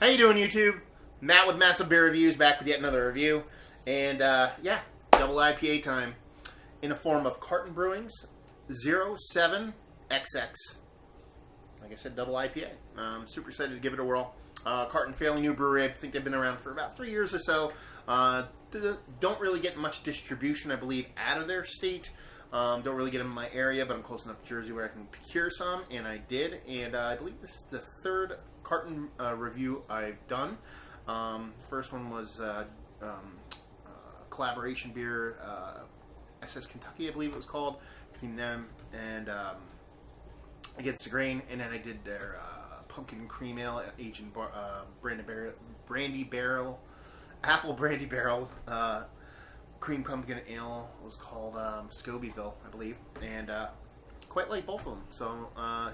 How you doing, YouTube? Matt with Massive Beer Reviews, back with yet another review. And, yeah, double IPA time. In the form of Carton Brewing's 07XX. Like I said, double IPA. I'm super excited to give it a whirl. Carton, fairly new brewery. I think they've been around for about 3 years or so. Don't really get much distribution, I believe, out of their state. Don't really get them in my area, but I'm close enough to Jersey where I can procure some, and I did. And I believe this is the third Carton review I've done. First one was collaboration beer, SS Kentucky, I believe it was called, between them and Against the Grain, and then I did their pumpkin cream ale aged in brandy barrel, apple brandy barrel. Cream pumpkin ale was called Scobyville, I believe, and quite like both of them. So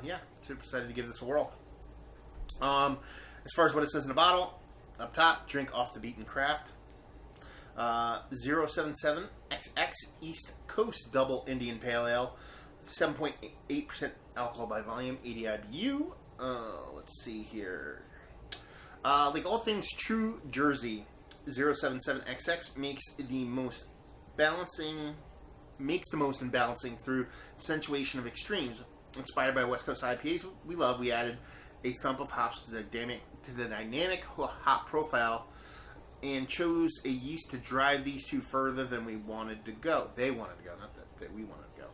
yeah, super excited to give this a whirl. As far as what it says in the bottle, up top, drink off the beaten craft. 077XX East Coast Double Indian Pale Ale, 7.8% alcohol by volume, 80 IBU. Let's see here. Like all things true Jersey, 077XX makes the most in balancing through accentuation of extremes. Inspired by West Coast IPAs we love, we added a thump of hops to the dynamic hop profile and chose a yeast to drive these two further than we wanted to go. They wanted to go, not that we wanted to go.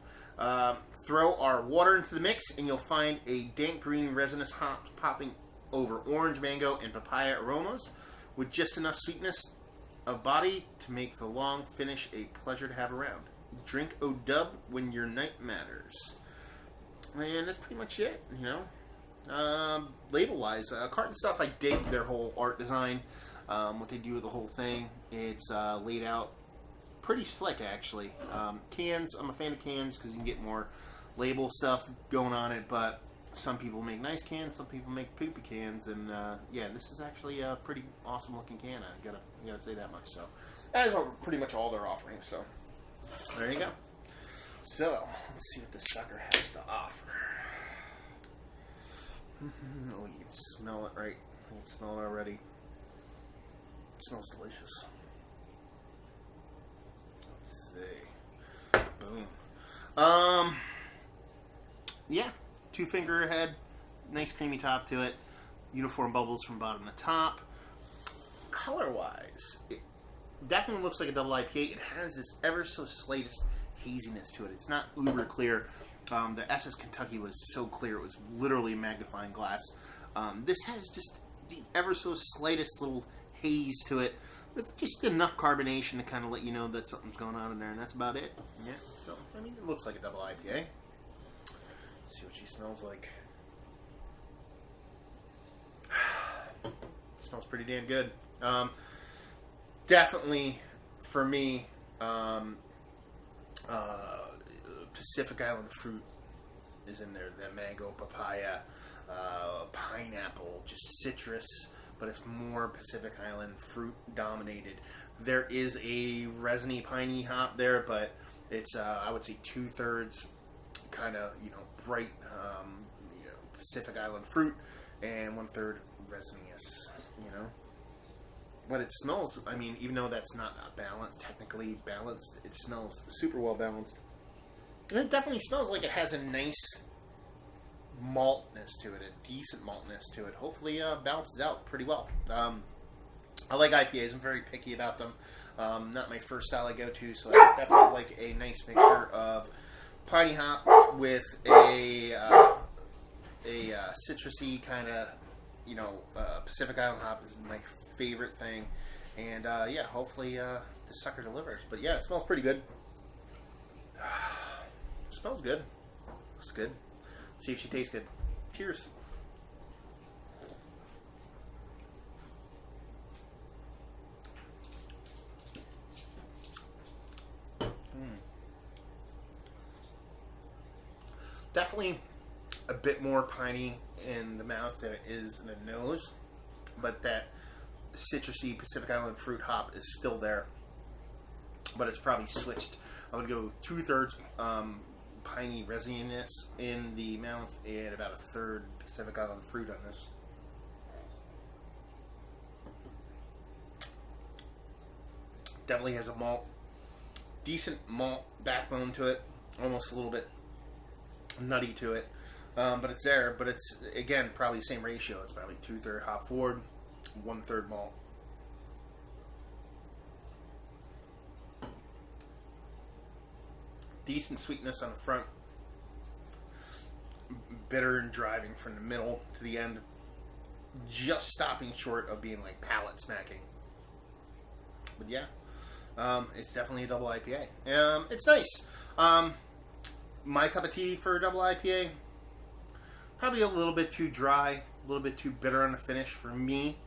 Throw our water into the mix and you'll find a dank green resinous hops popping over orange, mango, and papaya aromas with just enough sweetness of body to make the long finish a pleasure to have around. Drink O-Dub when your night matters. And that's pretty much it, you know. Label-wise, Carton stuff, I dig their whole art design. What they do with the whole thing. It's laid out pretty slick, actually. Cans, I'm a fan of cans because you can get more label stuff going on it, but some people make nice cans, some people make poopy cans, and yeah, this is actually a pretty awesome looking can. I gotta say that much. So that is pretty much all they're offering. So there you go. So let's see what this sucker has to offer. Oh, you can smell it, right? You can smell it already. It smells delicious. Let's see. Boom. Yeah. 2-finger head, nice creamy top to it, uniform bubbles from bottom to top. Color-wise, it definitely looks like a double IPA. It has this ever so slightest haziness to it. It's not uber clear. The SS Kentucky was so clear it was literally a magnifying glass. This has just the ever so slightest little haze to it, with just enough carbonation to kind of let you know that something's going on in there, and that's about it. Yeah, so I mean, it looks like a double IPA. See what she smells like. Smells pretty damn good. Definitely, for me, Pacific Island fruit is in there. The mango, papaya, pineapple, just citrus, but it's more Pacific Island fruit dominated. There is a resiny, piney hop there, but it's, I would say 2/3 kind of, you know, bright, you know, Pacific Island fruit, and 1/3 resinous, you know. But it smells, I mean, even though that's not balanced, technically balanced, it smells super well balanced. And it definitely smells like it has a nice maltness to it, a decent maltness to it. Hopefully balances out pretty well. I like IPAs, I'm very picky about them. Not my first style I go to, so I definitely like a nice mixture of piney hop with a citrusy kind of, you know, Pacific Island hop is my favorite thing. And yeah, hopefully this sucker delivers. But yeah, it smells pretty good. Smells good. Looks good. Let's see if she tastes good. Cheers. Definitely a bit more piney in the mouth than it is in the nose, but that citrusy Pacific Island fruit hop is still there, but it's probably switched. I would go 2/3 piney resininess in the mouth and about 1/3 Pacific Island fruit on this. Definitely has a decent malt backbone to it. Almost a little bit nutty to it. But it's there. But it's, again, probably the same ratio. It's probably 2/3 hop forward, 1/3 malt. Decent sweetness on the front. Bitter and driving from the middle to the end. Just stopping short of being like palate smacking. But yeah, it's definitely a double IPA. It's nice. My cup of tea for a double IPA, probably a little bit too dry, a little bit too bitter on the finish for me.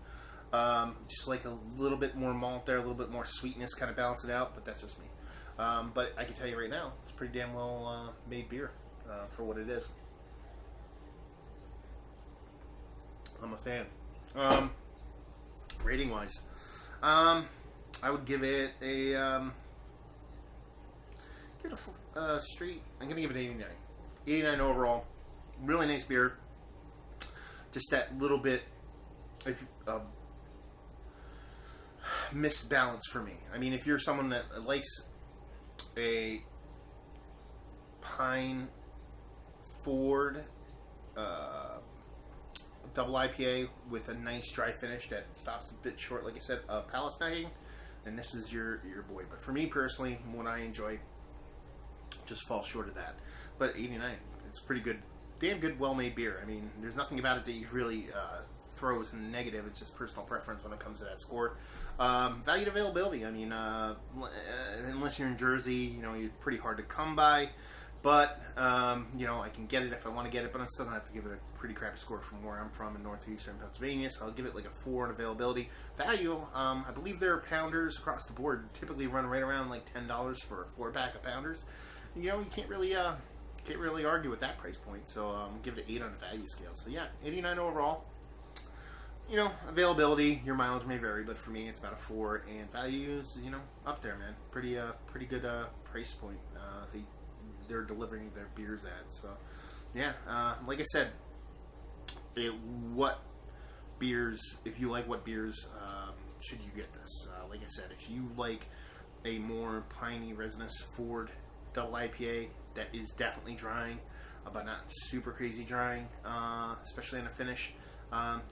Just like a little bit more malt there, a little bit more sweetness, kind of balance it out, but that's just me. But I can tell you right now, it's pretty damn well made beer for what it is. I'm a fan. Rating wise, I would give it a straight. I'm gonna give it 89. 89 overall. Really nice beer. Just that little bit of misbalance for me. I mean, if you're someone that likes a pine forward double IPA with a nice dry finish that stops a bit short, like I said, of palate snacking, then this is your boy. But for me personally, what I enjoy just falls short of that. But 89, it's pretty good, damn good, well-made beer. I mean, there's nothing about it that you really throws in the negative. It's just personal preference when it comes to that score. Value to availability. I mean, unless you're in Jersey, you know, you're pretty hard to come by. But, you know, I can get it if I want to get it, but I'm still going to have to give it a pretty crappy score from where I'm from in northeastern Pennsylvania, so I'll give it like a 4 on availability. Value, I believe their pounders across the board typically run right around like $10 for a 4-pack of pounders. You know, you can't really argue with that price point, so give it an 8 on the value scale. So yeah, 89 overall. You know, availability, your mileage may vary, but for me it's about a 4, and value is, you know, up there, man. Pretty good price point. They're delivering their beers at. So yeah, like I said, what beers, if you like what beers, should you get this? Like I said, if you like a more piney, resinous forward double IPA that is definitely drying, but not super crazy drying, especially in a finish,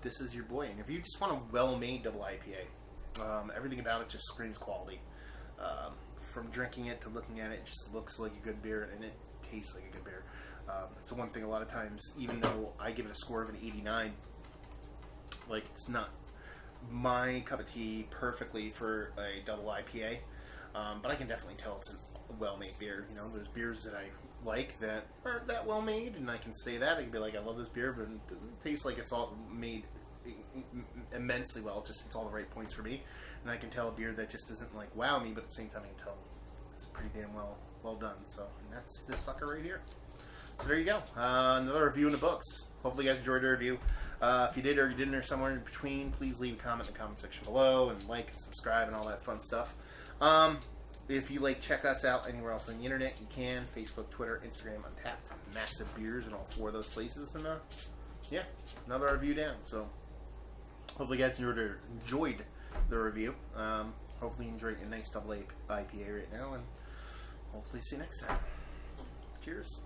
this is your boy. And if you just want a well-made double IPA, everything about it just screams quality. From drinking it to looking at it, it just looks like a good beer, and it tastes like a good beer. It's the one thing a lot of times, even though I give it a score of an 89, like, it's not my cup of tea perfectly for a double IPA, but I can definitely tell it's a well-made beer. You know, there's beers that I like that aren't that well-made, and I can say that. I can be like, I love this beer, but it doesn't taste like it's all made immensely well. It's all the right points for me. And I can tell a beer that just doesn't like wow me, but at the same time I can tell it's pretty damn well done. So, and that's this sucker right here. So there you go. Another review in the books. Hopefully you guys enjoyed the review. If you did or you didn't, or somewhere in between, please leave a comment in the comment section below, and like and subscribe and all that fun stuff. If you like, check us out anywhere else on the internet, you can. Facebook, Twitter, Instagram, Untapped, Massive Beers in all 4 of those places. And yeah, another review down. So hopefully you guys enjoyed the review. Hopefully you enjoyed a nice double IPA right now, and hopefully see you next time. Cheers.